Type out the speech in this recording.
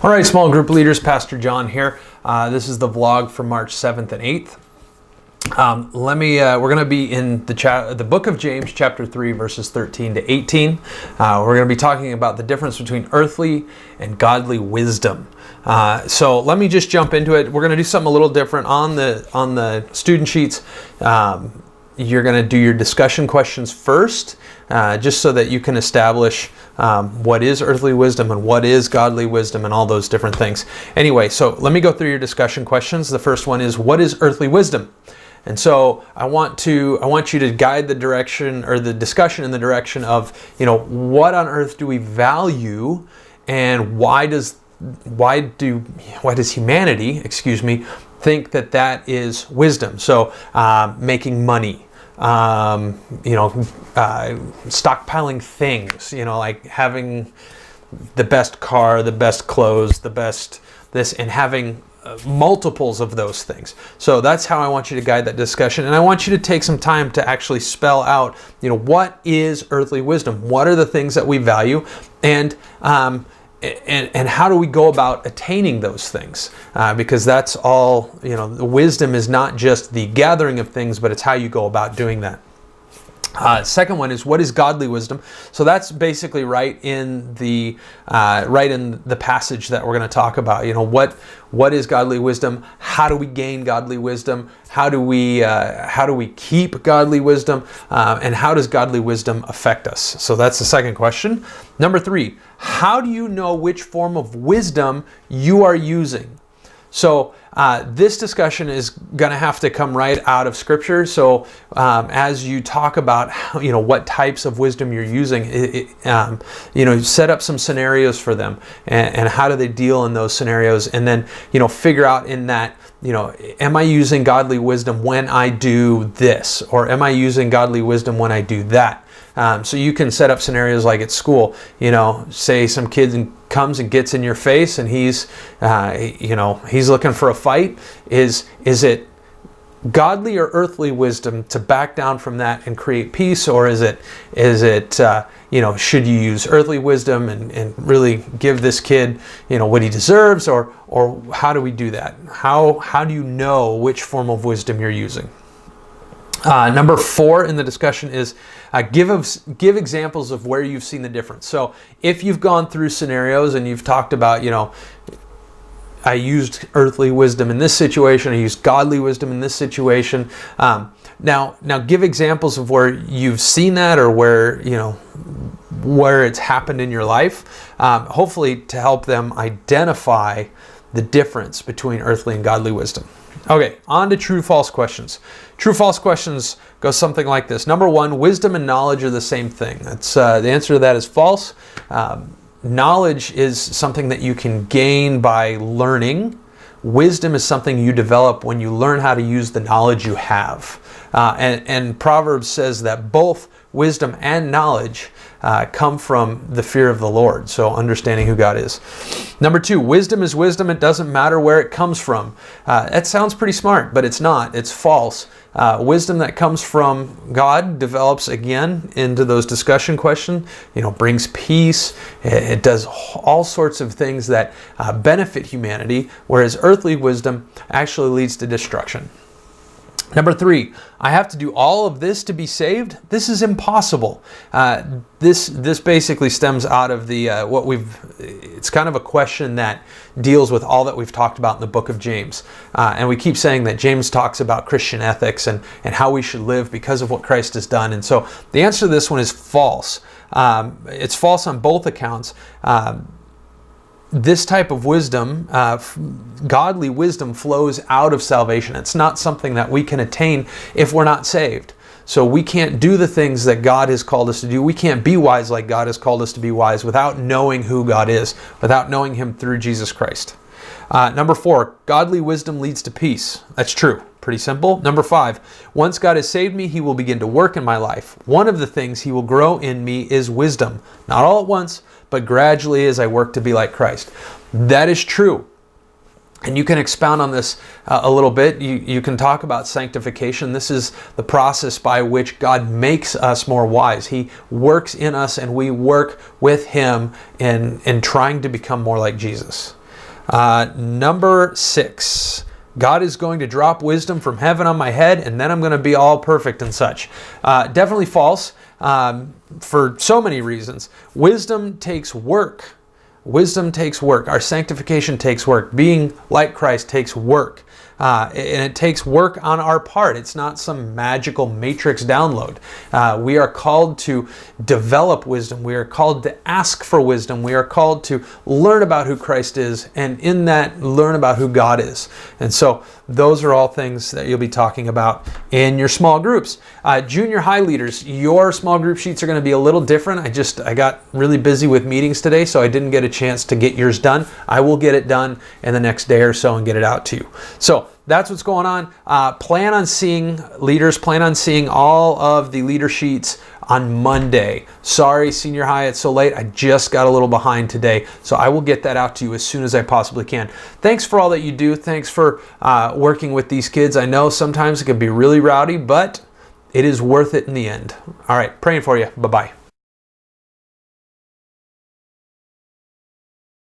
All right, small group leaders, Pastor John here. This is the vlog for March 7th and 8th. We're going to be in the book of James, chapter 3, verses 13 to 18. We're going to be talking about the difference between earthly and godly wisdom. So let me just jump into it. We're going to do something a little different on the student sheets. You're going to do your discussion questions first, just so that you can establish what is earthly wisdom and what is godly wisdom and all those different things. Anyway, so let me go through your discussion questions. The first one is, what is earthly wisdom? And so I want you to guide the direction or the discussion in the direction of, what on earth do we value, and why does humanity, think that is wisdom? So making money, stockpiling things, like having the best car, the best clothes, the best this, and having multiples of those things. So that's how I want you to guide that discussion. And I want you to take some time to actually spell out, what is earthly wisdom? What are the things that we value? And how do we go about attaining those things? Because that's all, the wisdom is not just the gathering of things, but it's how you go about doing that. Second one is, what is godly wisdom? So that's basically right in the passage that we're going to talk about. What is godly wisdom? How do we gain godly wisdom? How do we keep godly wisdom? And how does godly wisdom affect us? So that's the second question. Number 3, how do you know which form of wisdom you are using? So this discussion is going to have to come right out of Scripture. So as you talk about what types of wisdom you're using, set up some scenarios for them, and how do they deal in those scenarios, and then figure out in that, am I using godly wisdom when I do this, or am I using godly wisdom when I do that? So you can set up scenarios like at school, say some kid comes and gets in your face and he's looking for a fight. Is it godly or earthly wisdom to back down from that and create peace? Or is it should you use earthly wisdom and really give this kid, what he deserves? Or how do we do that? How do you know which form of wisdom you're using? Number 4 in the discussion is give examples of where you've seen the difference. So if you've gone through scenarios and you've talked about, I used earthly wisdom in this situation, I used godly wisdom in this situation. Now give examples of where you've seen that, or where it's happened in your life, hopefully to help them identify the difference between earthly and godly wisdom. Okay, on to true-false questions. True-false questions go something like this. Number 1, wisdom and knowledge are the same thing. That's the answer to that is false. Knowledge is something that you can gain by learning. Wisdom is something you develop when you learn how to use the knowledge you have. And Proverbs says that both wisdom and knowledge come from the fear of the Lord, so understanding who God is. Number 2, wisdom is wisdom. It doesn't matter where it comes from. That sounds pretty smart, but it's not. It's false. Wisdom that comes from God develops again into those discussion questions, brings peace. It does all sorts of things that benefit humanity, whereas earthly wisdom actually leads to destruction. Number 3, I have to do all of this to be saved? This is impossible. This basically stems out of the it's kind of a question that deals with all that we've talked about in the book of James. And we keep saying that James talks about Christian ethics and how we should live because of what Christ has done. And so the answer to this one is false. It's false on both accounts. This type of wisdom, godly wisdom, flows out of salvation. It's not something that we can attain if we're not saved. So we can't do the things that God has called us to do. We can't be wise like God has called us to be wise without knowing who God is, without knowing Him through Jesus Christ. Number 4, godly wisdom leads to peace. That's true. Pretty simple. Number 5, once God has saved me, He will begin to work in my life. One of the things He will grow in me is wisdom. Not all at once, but gradually as I work to be like Christ. That is true. And you can expound on this a little bit. You can talk about sanctification. This is the process by which God makes us more wise. He works in us and we work with Him in trying to become more like Jesus. Number 6. God is going to drop wisdom from heaven on my head, and then I'm going to be all perfect and such. Definitely false, for so many reasons. Wisdom takes work. Wisdom takes work. Our sanctification takes work. Being like Christ takes work. And it takes work on our part. It's not some magical matrix download. We are called to develop wisdom. We are called to ask for wisdom. We are called to learn about who Christ is, and in that, learn about who God is. And so those are all things that you'll be talking about in your small groups. Junior high leaders, your small group sheets are going to be a little different. I got really busy with meetings today, so I didn't get a chance to get yours done. I will get it done in the next day or so and get it out to you. So that's what's going on. Plan on seeing all of the leader sheets on Monday. Sorry, senior high, it's so late. I just got a little behind today, so I will get that out to you as soon as I possibly can. Thanks for all that you do. Thanks for working with these kids. I know sometimes it can be really rowdy, but it is worth it in the end. All right, praying for you. Bye-bye.